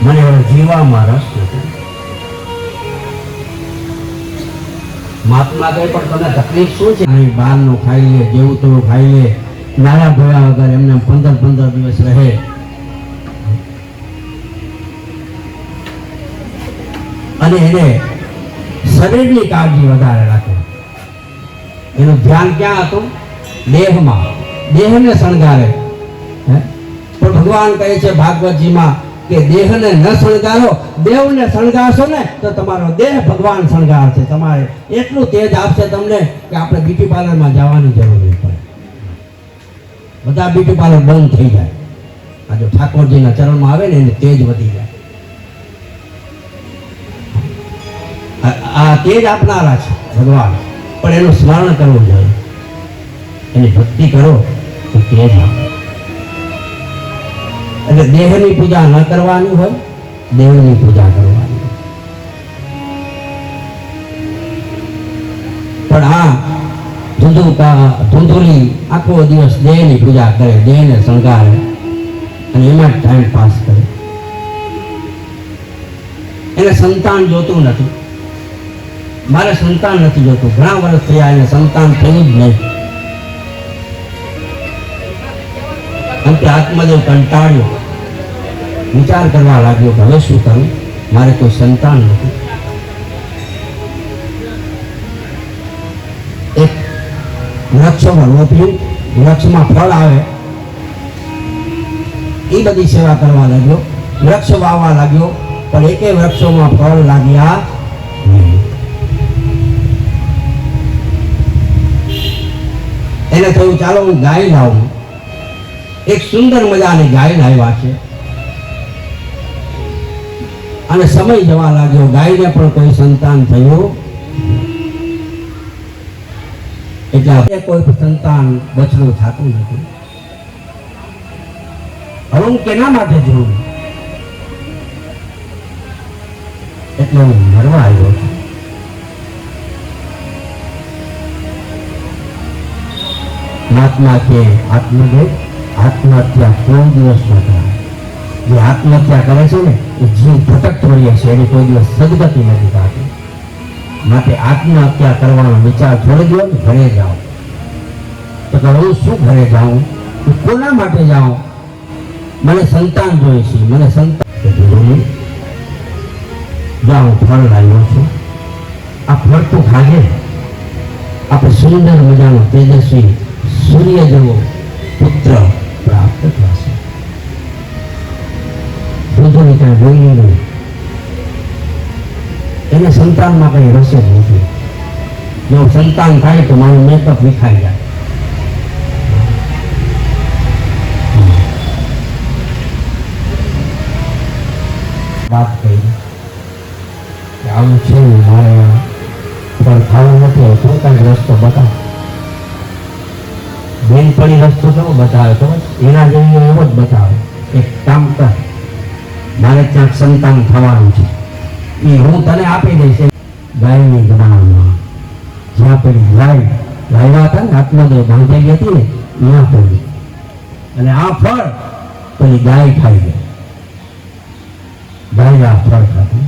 મને હવે જીવવામાં રસ નથી. મહાત્મા કહે પણ તમને તકલીફ શું છે? અહીં બહારનું ખાઈ લે, જેવું તેવું ખાઈ લે, નાના ધોયા વગર એમને 15 દિવસ રહે. અને એને શરીરની કાળજી વધારે રાખે. એનું ધ્યાન ક્યાં હતું? દેહમાં. દેહને શણગારે. પણ ભગવાન કહે છે ભાગવતજીમાં કે દેહને ન શણગારો, દેવને શણગારશો ને તો તમારો દેહ ભગવાન શણગાર છે. તમારે એટલું તેજ આપશે તમને કે આપણે બ્યુટી પાર્લરમાં જવાની જરૂર નહીં પડે. બધા બ્યુટી પાર્લર બંધ થઈ જાય. આ જો ઠાકોરજીના ચરણમાં આવે ને એને તેજ વધી જાય. આ તેજ આપનારા છે ભગવાન, પણ એનું સ્મરણ કરવું જોઈએ. એની ભક્તિ કરો તો તેજ આપે. એટલે દેહની પૂજા ન કરવાની હોય, દેવની પૂજા કરવાની. પણ આ ધૂંધુલી આખો દિવસ દેહની પૂજા કરે, દેહને શણગારે અને એમાં ટાઈમ પાસ કરે. એને સંતાન જોતું નથી. મારે સંતાન નથી જોતું. ઘણા વર્ષ થયા એને સંતાન થયું જ નહીં. અંતે આત્મદેવ કંટાળ્યો, વિચાર કરવા લાગ્યો કે હવે શું કરું, મારે કોઈ સંતાન નથી. એક વૃક્ષોમાં રોપ્યું, વૃક્ષમાં ફળ આવે એ બધી સેવા કરવા લાગ્યો. વૃક્ષ વાવવા લાગ્યો, પણ એકે વૃક્ષોમાં ફળ લાગ્યા નહીં. એને થયું ચાલો હું ગાય લાવું. એક સુંદર મજાની ગાય લાવ્યા છે અને સમય જવા લાગ્યો. ગાયને પણ કોઈ સંતાન થયું એટલે કોઈ સંતાન બચડું થતું નથી. હવે હું કેના માટે જોઉં? એટલે હું મરવા આવ્યો છું. મહાત્મા કે આત્મદેવ આત્મહત્યા કોઈ દિવસ ન કરે. જે આત્મહત્યા કરે છે ને એ જીવ ભટકતો રહે છે, એની કોઈ દિવસ સદગતિ નથી થતી. માટે આત્મહત્યા કરવાનો વિચાર છોડી દો ને, ઘરે જાઓ. તો કે હું શું ઘરે જાઉં? હું કોના માટે જાઉં? મને સંતાન જોઈએ છે, મને સંતાન. જાઉં ફળ લાવ્યો છું, આ ફળ તો ખાજે. આપણે સુંદર મજાનો તેજસ્વી સૂર્ય જેવો પુત્ર પ્રાપ્ત થશે. દૂધોની કાંઈ બોલી નહીં. એને સંતાનમાં કઈ રસ જ નથી. જો સંતાન થાય તો મારું મેકઅપ વિખાઈ જાય. વાત કરી કે આવું છે, મારે પણ ખાવું નથી, શું કાંઈ રસ્તો બતાવો. બેનપણી રસ્તો કેવો બતાવે તો એના જેવી એવો જ બતાવે. એક કામ કર, મારે ક્યાંક સંતાન થવાનું છે, એ હું તને આપી દઈશ. ગાયની જમાનામાં જ્યાં પેલી ગાય લાવ્યા હતા ને, આત્મદેવ બાંધાઈ હતી ને, ત્યાં પડી અને આ ફળ પેલી ગાય ખાઈ ગઈ. ગાય આ ફળ ખાતું.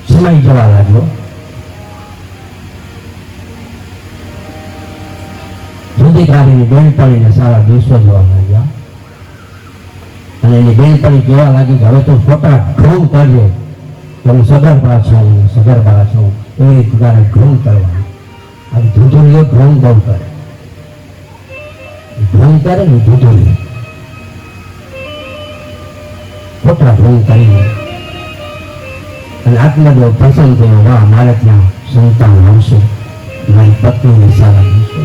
સમય જવા લાગ્યો. જુદીકારીની બેનપણીને સારા દિવસો જોવા લાગ્યા અને એની બેનપણી કહેવા લાગી કે હવે તો ખોટા ઢોંગ કરજે કે હું સગર્ભા છું, સગર્ભા છું. એવી રીતે તારે ઢોંગ કરવાનું. હવે ધૂધુલીઓ ઢોંગ બહુ કરે. ઢોંગ કરે ને ધૂધુલી ખોટા ઢોંગ કરીને અને આત્મદેવ પ્રસન્ન થયો. વાહ, મારે ત્યાં સંતાન આવશે, મારી પત્નીને સારા દિવસો.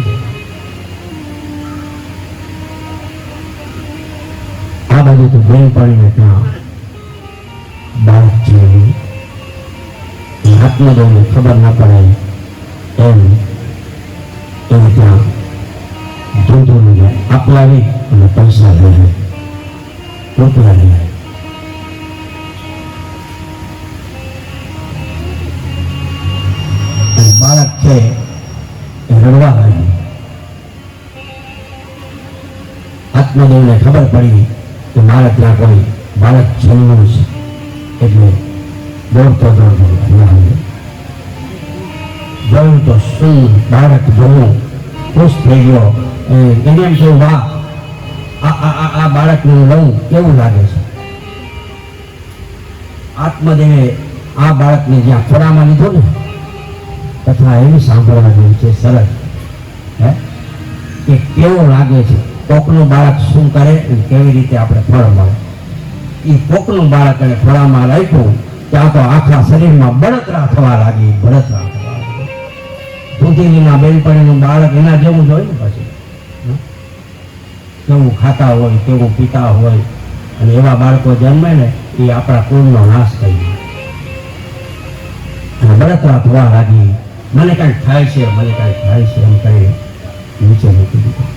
આ બાજુ તો બેનપણીને ત્યાં બાળક જેવી. આત્મદેવને ખબર ના પડે એમ એને ત્યાં ધૂંધુને અપલાવી અને પૈસા લઈ ટોપલા લઈ. બાળક છે એ રડવા લાગ્યું. આત્મદેવને ખબર પડી કે મારે ત્યાં કોઈ બાળક જન્મ્યું છે એટલે દોડતો જોયું તો શું બાળક જોયું, ખુશ થઈ ગયો. એને એમ થયું, વાહ, આ બાળકને લઉં કેવું લાગે છે. આત્મદેવે આ બાળકને જ્યાં ખોળામાં લીધો ને, કથા એવી સાંભળવા જેવી છે, સરસ હે, કે કેવો લાગે છે. કોકનું બાળક શું કરે અને કેવી રીતે આપણે ફળ મળે. એ કોકનું બાળક એને ખોળામાં રાખ્યું ત્યાં તો આખા શરીરમાં બળતરા થવા લાગી. ધૂંધીલીના બેનપણીનું બાળક એના જેવું જ હોય ને. પછી કેવું ખાતા હોય, કેવું પીતા હોય, અને એવા બાળકો જન્મે ને એ આપણા કુળનો નાશ થઈ ગયો. અને બળતરા થવા લાગી. મને કાંઈક થાય છે, મને કાંઈક થાય છે એમ કહી નીચે મૂકી દીધું.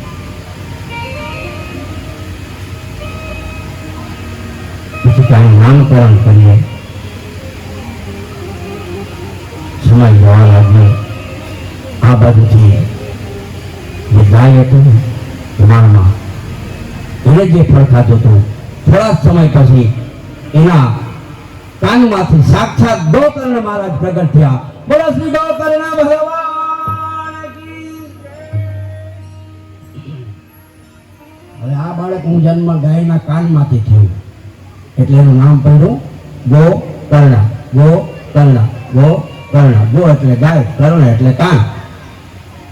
પછી કાંઈ નામકરણ કરીએ, સમય જવા લાગ્યો. આ બાજુથી જે ગાય હતું ને માળમાં, એને જે ફળ ખાતું હતું, થોડા સમય પછી એના કાનમાંથી સાક્ષાત ગોકર્ણ મહારાજ પ્રગટ થયા. બોલો શ્રી ગોકર્ણ ભગવાન કી જય. હવે આ બાળક હું જન્મ ગાયના કાનમાંથી થયું એટલે એનું નામ પડ્યું ગોકર્ણ. ગોકર્ણ, ગોકર્ણ. ગો એટલે ગાય, કર્ણ એટલે કાન.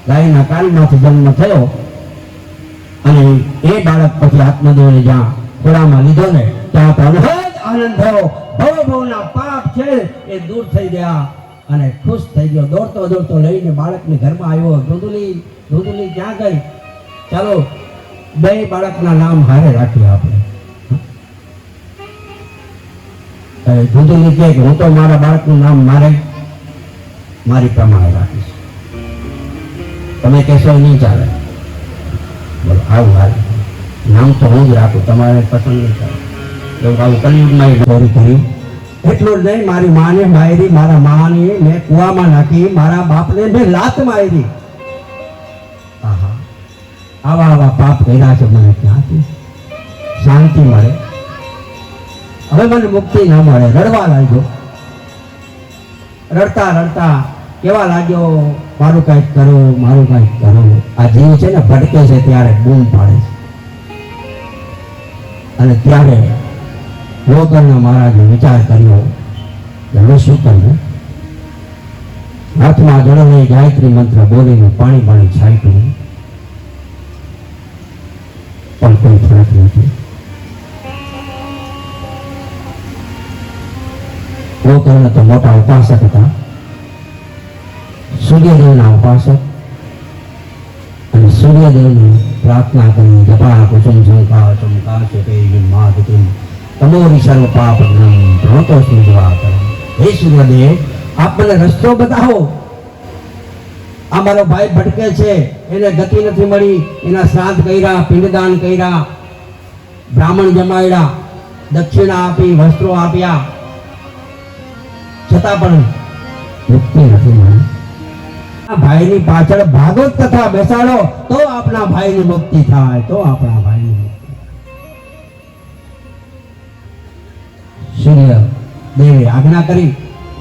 ગાયના કાનમાંથી જન્મ થયો. અને એ બાળક પછી આત્મદેવને જ્યાં ખોળામાં લીધો ને ત્યાં તો આનંદ થયો. ભવના પાપ છે એ દૂર થઈ ગયા અને ખુશ થઈ ગયો. દોડતો લઈને બાળકને ઘરમાં આવ્યો. ધૂંધલી ક્યાં ગઈ? ચાલો બે બાળકના નામ હારે રાખીએ આપણે. ધૂંધલી કહે કે હું તો મારા બાળકનું નામ મારી પ્રમાણે રાખીશ, તમે કહેશો નહીં ચાલે. બોલો આવું હાલ, નામ તો હું જ રાખું, તમારે પસંદ નહીં ચાલે. એવું આવું કલયુગમાં ચોરી કર્યું. એટલું જ નહીં, મારી માને મારી, મારા માને મેં કુવામાં નાખી, મારા બાપને મેં લાત મારી. આવા પાપ કર્યા છે. મને ક્યાંથી શાંતિ મળે? હવે મને મુક્તિ ના મળે. રડવા લાગ્યો. રડતા કેવા લાગ્યો, મારું કંઈક કરો, મારું કંઈક કરો. આ જીવ છે ને ભટકે છે ત્યારે બૂમ પાડે છે. અને ત્યારે ગોકર્ણ મહારાજે વિચાર કર્યો કે હવે શું કરવું. હાથમાં જળને ગાયત્રી મંત્ર બોલીને પાણી છાંટ્યું, પણ કોઈ ફરક નથી. ગોકર્ણ તો મોટા ઉપાસક હતા, સૂર્યદેવના ઉપાસક. અને સૂર્યદેવની પ્રાર્થના કરી, જપા કુસુમ શંકા ચમકા છે માધુમ તમોરી સર્વ પાપ ભણતો સ્મૃતવા કરે. હે સૂર્યદેવ, આપ મને રસ્તો બતાવો. આ મારો ભાઈ ભટકે છે, એને ગતિ નથી મળી. એના શ્રાદ્ધ કર્યા, પિંડદાન કર્યા, બ્રાહ્મણ જમાડ્યા, દક્ષિણા આપી, વસ્ત્રો આપ્યા, છતાં પણ મુક્તિ નથી મળી. ભાઈની પાછળ ભાગવત કથા બેસાડો તો આપણા ભાઈની મુક્તિ થાય, તો આપણા ભાઈની મુક્તિ. સૂર્ય દેવે આજ્ઞા કરી.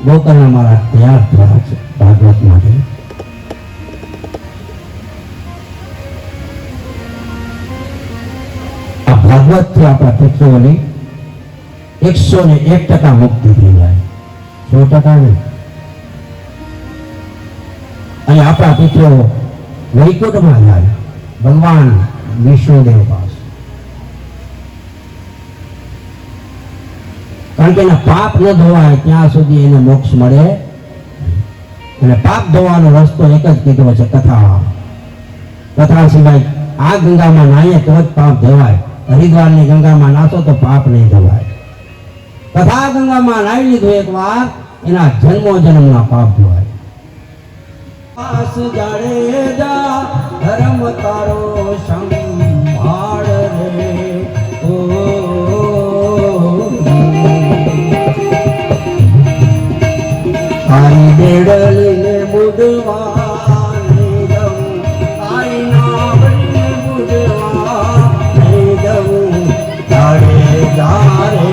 ગોકર્ણ મહારાજ તૈયાર થયા છે ભાગવત માટે. આ ભાગવત થી આપણા પિતૃઓની 101% મુક્તિ થઈ જાય, 100% નહીં. અને આપણા પિતૃઓ વૈકુંઠમાં જાય ભગવાન વિષ્ણુદેવ પાસે. કારણ કે એના પાપ ન ધોવાય ત્યાં સુધી એને મોક્ષ મળે. અને પાપ ધોવાનો રસ્તો એક જ કીધો છે, કથા સિવાય. આ ગંગામાં નાહીએ તો જ પાપ ધોવાય. હરિદ્વારની ગંગામાં નાશો તો પાપ નહીં ધોવાય. કથા ગંગામાં નાહી લીધું એક વાર, એના જન્મોજન્મના પાપ ધોવાય. જાડેજા ધર્મ તારો સંભાળ રે. ઓ તારી બેડલીને બુડવા નહીં દઉં, તારી નાવડીને બુડવા નહીં દઉં. જાડેજા રે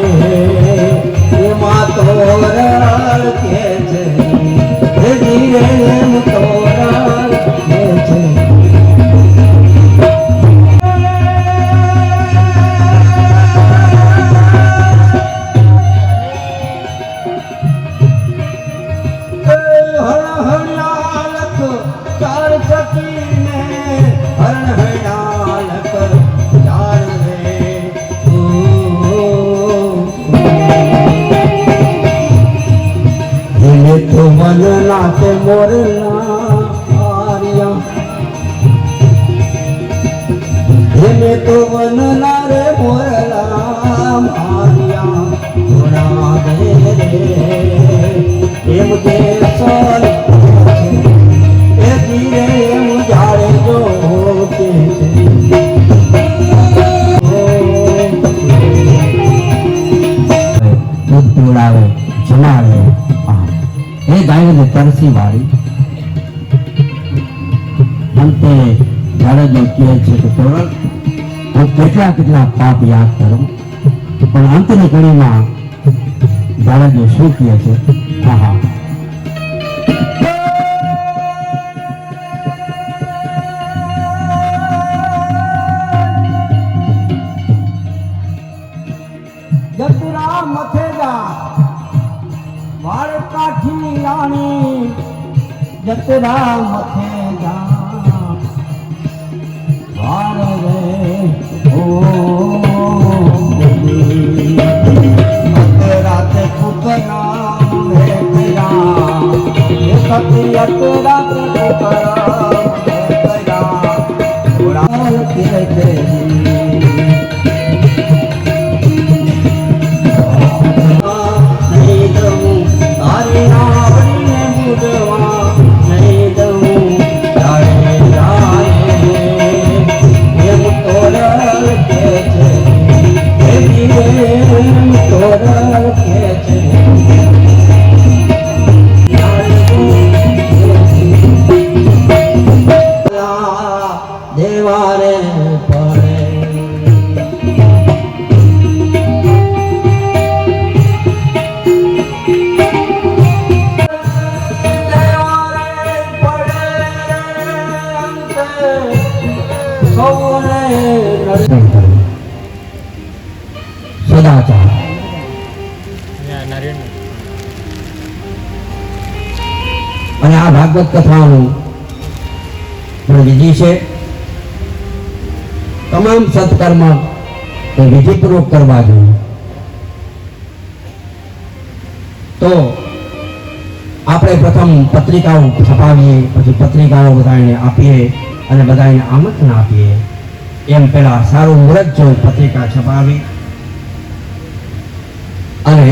વન નાતે મોરના હારિયા એને તો વન ના રે મોરલા હારિયા ઘોડા દે રે એમ કે સોલ એ ધીરે એમ જાડે જો કે દૂધ પીવડાવે જમાડે એ ગાયોને તરસી વાળી અંતે જાડેજો કહે છે કે તોરણ હું કેટલા પાપ યાદ કરું પણ અંતની ઘડીમાં જાડેજો શું કહે છે હા જતુરા મથેજા વાળ કાઠી રાણી જતુરા મથેજા વાળ રે ઓ રાતે કુકરા મે કયા એ સતી રાતે કુકરા મે કયા ઓરા કે કે દેવારે પડે સદાચાર અને આ ભાગવત કથાનું વિધિ છે તમામ સત્કર્મ એ વિધિપૂર્વક કરવા જોઈએ તો આપણે પ્રથમ પત્રિકાઓ છપાવીએ પછી પત્રિકાઓ બધાને આપીએ અને બધાને આમંત્રણ આપીએ એમ પહેલા સારું મુહૂર્ત જોઈ પત્રિકા છપાવી અને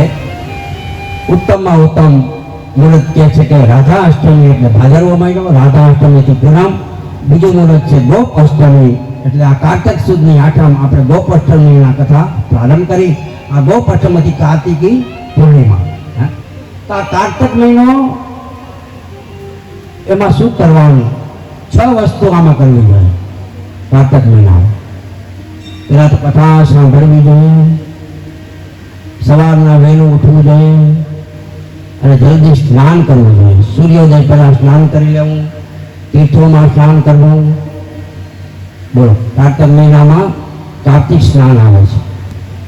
ઉત્તમમાં ઉત્તમ મુહૂર્ત કહે છે કે રાધા અષ્ટમી એટલે ભાદરવો મહિનો રાધા અષ્ટમીથી પૂનમ બીજું મુહૂર્ત છે ગોપ અષ્ટમી એટલે આ કાર્તક સુદની આઠમ આપણે ગોપ અષ્ટમીના કથા પ્રારંભ કરી આ ગોપ અષ્ટમીથી કાર્તિકી પૂર્ણિમા તો આ કાર્તક મહિનો એમાં શું કરવાનું 6 વસ્તુ આમાં કરવી જોઈએ કાર્તક મહિનામાં પહેલા તો કથા સાંભળવી જોઈએ સવારના વહેલું ઉઠવું જોઈએ અને જલ્દી સ્નાન કરવું જોઈએ સૂર્યોદય પહેલા સ્નાન કરી લેવું તીર્થોમાં સ્નાન કરવું બોલો કાર્તક મહિનામાં કાર્તિક સ્નાન આવે છે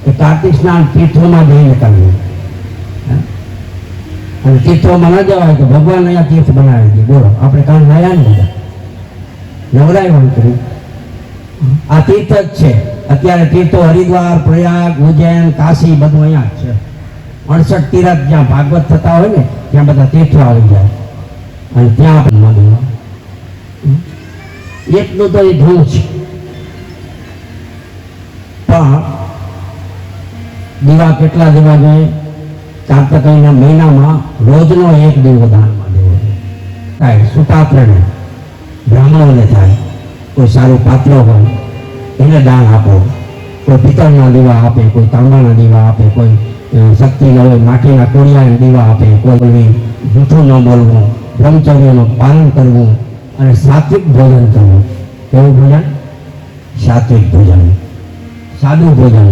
એ કાર્તિક સ્નાન તીર્થોમાં જઈને કરવું અને તીર્થોમાં ન જવાય તો ભગવાન અહીંયા તીર્થ બનાવી દે બોલો આપણે કાલ નયા ને બધા નવરાયણ કર્યું આ તીર્થ જ છે અત્યારે તીર્થો હરિદ્વાર પ્રયાગ ઉજ્જૈન કાશી બધું અહીંયા જ છે 68 તીર્થ જ્યાં ભાગવત થતા હોય ને ત્યાં બધા તીર્થો આવી જાય અને ત્યાં આપણે એટલું તો એ ધૂળ છે પણ દીવા કેટલા દેવા જોઈએ કાર્તકના મહિનામાં રોજનો 1 દીવો દાનમાં દેવો થાય સુપાત્રને બ્રાહ્મણોને થાય કોઈ સારું પાત્ર હોય એને દાન આપો કોઈ પિત્તળના દીવા આપે કોઈ તાંબાના દીવા આપે કોઈ શક્તિ હોય માટીના કોળિયાના દીવા આપે કોઈ જૂઠું ન બોલવું બ્રહ્મચર્યનું પાલન કરવું અને સાત્વિક ભોજન કરવું કેવું ભોજન સાત્વિક ભોજન સાદું ભોજન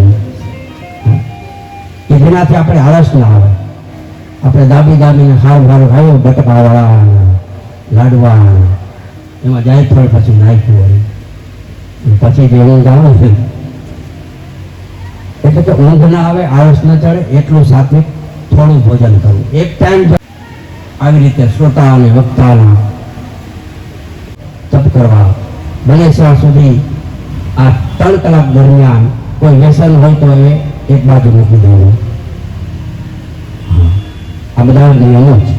કે જેનાથી આપણે આળસ ના આવે આપણે દાબીને ખાવ બટકાવાળા લાડવા એમાં જાયફળ પછી નાખ્યું હોય પછી જે ઊંઘ આવે છે એટલે કે ઊંઘ ના આવે આળસ ન ચડે એટલું સાત્વિક થોડું ભોજન કરવું એક ટાઈમ આવી રીતે શ્રોતા અને વક્તાના તપ કરવા બને ત્યાં સુધી આ 3 કલાક દરમિયાન કોઈ વ્યસન હોય તો એ એક બાજુ મૂકી દેવું આ બધા નિયમો છે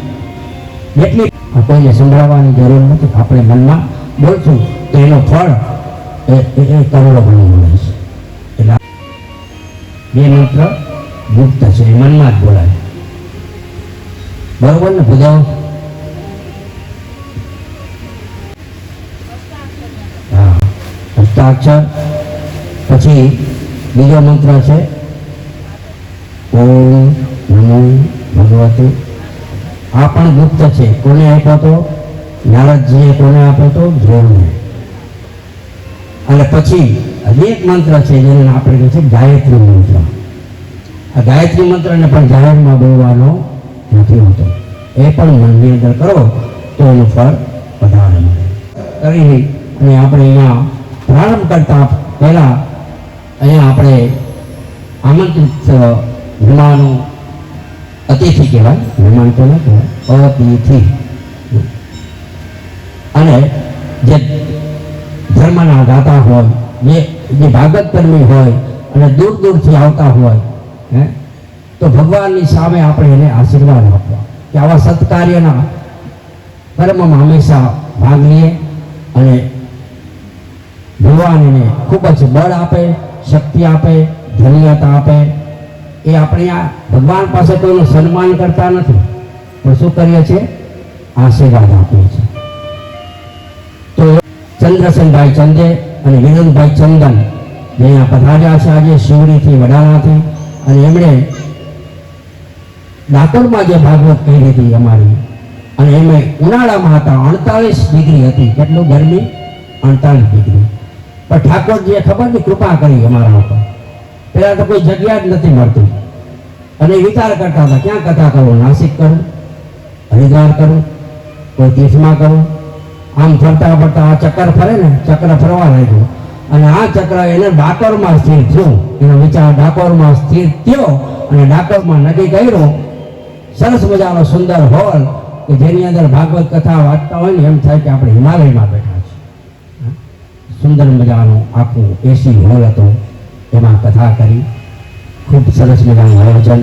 એટલી કોઈને સંભળાવવાની જરૂર નથી. આપણે મનમાં બોલશું તો એનો ફળ એ કરોડો ગણું મળે છે. એટલે બે મંત્ર ગુપ્ત છે, એ મનમાં જ બોલાય. બરોબર ને બધા? હા, હસ્તાક્ષર. પછી બીજો મંત્ર છે ઓમ નમો ભગવતે. આ પણ ગુપ્ત છે. કોને આપ્યો તો? નારદજીએ. કોને આપ્યો તો? ધ્રુવને. અને પછી હજી એક મંત્ર છે જેને આપણે કહે છે ગાયત્રી મંત્ર. આ ગાયત્રી મંત્રને પણ જાહેરમાં બોલવાનો નથી હોતો. એ પણ મનની અંદર કરો તો એનું ફળ વધારે મળે. કરી અને આપણે અહીંયા પ્રારંભ કરતા પહેલા અહીંયા આપણે આમંત્રિત મહેમાનો, અતિથિ કહેવાય, મહેમાન તો ન કહેવાય, અતિથિ. અને જે ધર્મના દાતા હોય, જે ભાગવત કર્મી હોય અને દૂર દૂરથી આવતા હોય, તો ભગવાનની સામે આપણે એને આશીર્વાદ આપવા કે આવા સત્કાર્યના કર્મમાં હંમેશા ભાગ લઈએ અને ભગવાન એને ખૂબ જ બળ આપે, શક્તિ આપે, ધન્યતા આપે. એ આપણે આ ભગવાન પાસે કોઈનું સન્માન કરતા નથી, પણ શું કરીએ છીએ? આશીર્વાદ આપીએ છીએ. તો ચંદ્રસેનભાઈ ચંદે અને વિનોદભાઈ ચંદન જે અહીંયા પધાર્યા છે આજે શિવરીથી, વડાલાથી, અને એમણે ડાકોરમાં જે ભાગવત કરી હતી અમારી, અને એમાં ઉનાળામાં હતા, 48 ડિગ્રી હતી. કેટલું ગરમી? 48 ડિગ્રી. પણ ઠાકોરજીએ ખબર નહીં કૃપા કરી અમારા ઉપર. પેલા તો કોઈ જગ્યા જ નથી મળતી અને વિચાર કરતા હતા ક્યાં કથા કરું, નાસિક કરું, હરિદ્વાર કરું, કોઈ તીર્થમાં કરું. આમ ફરતા ફરતા આ ચક્કર ફરે ને, ચક્ર ફરવા લાગ્યું અને આ ચક્ર એને ડાકોરમાં સ્થિર થયું. એનો વિચાર ડાકોરમાં સ્થિર થયો અને ડાકોરમાં નક્કી કર્યું સરસ મજાનો સુંદર હોલ કે જેની અંદર ભાગવત કથા વાંચતા હોય ને એમ થાય કે આપણે હિમાલયમાં બેઠા છીએ. સુંદર મજાનો આખું એસી હોલ હતો. એમાં કથા કરી, ખૂબ સરસ મજાનું આયોજન.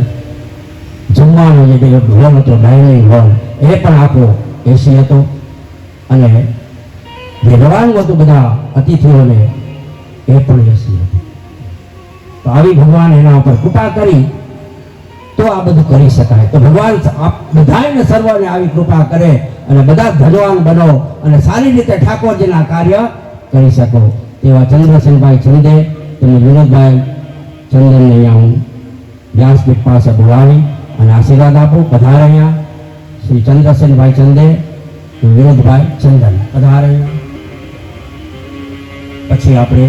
જમવાનો જે હોલ હતો, ડાઇનિંગ હોલ, એ પણ આખો એસી હતો. અને જે રવાનું હતું બધા અતિથિઓને, એ પણ એસી હતું. તો આવી ભગવાન એના ઉપર કૃપા કરી તો આ બધું કરી શકાય. તો ભગવાન બધાને સર્વને આવી કૃપા કરે અને બધા ધનવાન બનો અને સારી રીતે ઠાકોરજીના કાર્ય કરી શકો. તેવા ચંદ્રસેનભાઈ ચંદે તેમજ વિનોદભાઈ ચંદનને અહીંયા હું વ્યાસપીઠ પાસે બોલાવી અને આશીર્વાદ આપું. પધારે અહીંયા શ્રી ચંદ્રસેનભાઈ ચંદે, વિનોદભાઈ ચંદન પધારે. પછી આપણે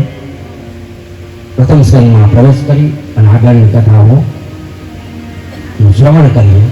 પ્રથમ સ્કંદમાં પ્રવેશ કરી અને આગળની કથાઓ શ્રવણ કરીએ.